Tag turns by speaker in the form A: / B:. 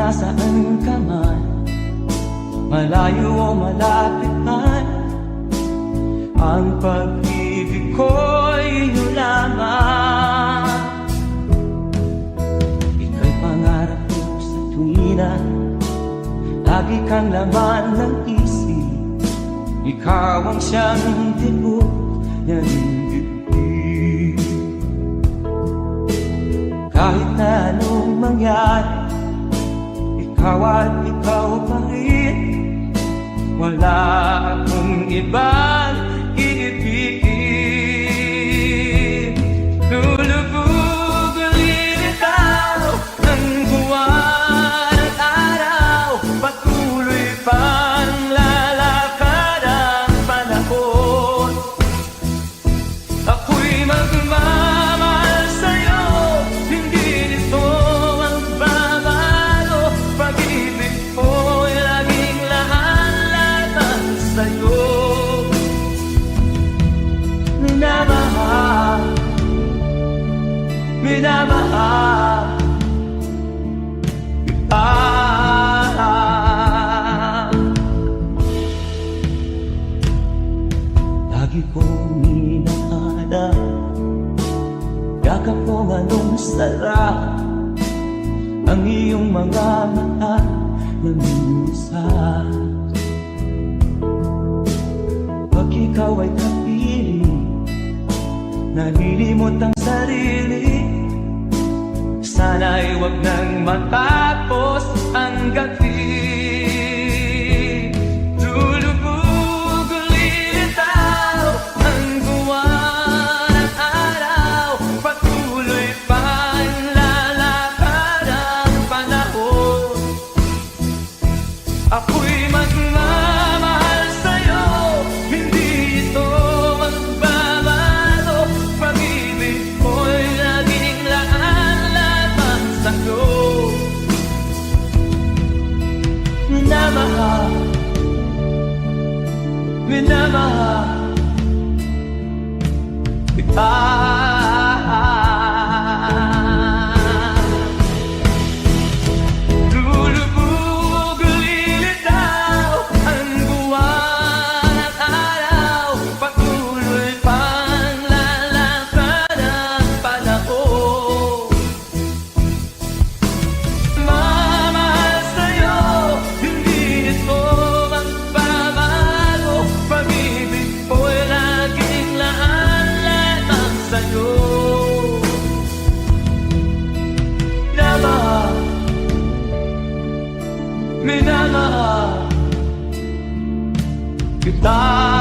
A: nasaan ka man, malayo o malapit man, ang pag-ibig ko'y iyong lamang. Ika'y pangarap ko sa tuwina, lagi kang laman ng isip. Ikaw ang siyang tibok ng dibdib. Kahit na anong mangyari, ikaw at ikaw pa rin. Wala akong ibang iibigin. Lulubog ulit ikaw ng buwan at araw, patuloy pang lalakad ang panahon. Ako'y magmamahal sa'yo, hindi nito magbabago. Pag-ibig ko'y laging lahat sa'yo. Minamahal, minamahal kita. Lagi kong hinahanap, yakap kong anong sarap, ang iyong mga mata na minsan. Pag ikaw ay kapiling, nalilimot ang sarili. Sana'y wag nang matapos ang gabi. Lulubog ulit itaw ang buwan at araw, patuloy pang lalakad ang panahon. Ako'y magmamahal sa'yo, hindi ito magbabago. Pag-ibig ko'y laging laan sa'yo. Minamahal, minamahal kita. Lulubog ulit itaw ang buwan at araw, patuloy pang lalakad ang panahon. Mamahal sa'yo, hindi ito magbabago. Pag-ibig ko'y laging laan sa'yo. Minamahal, minamahal kita.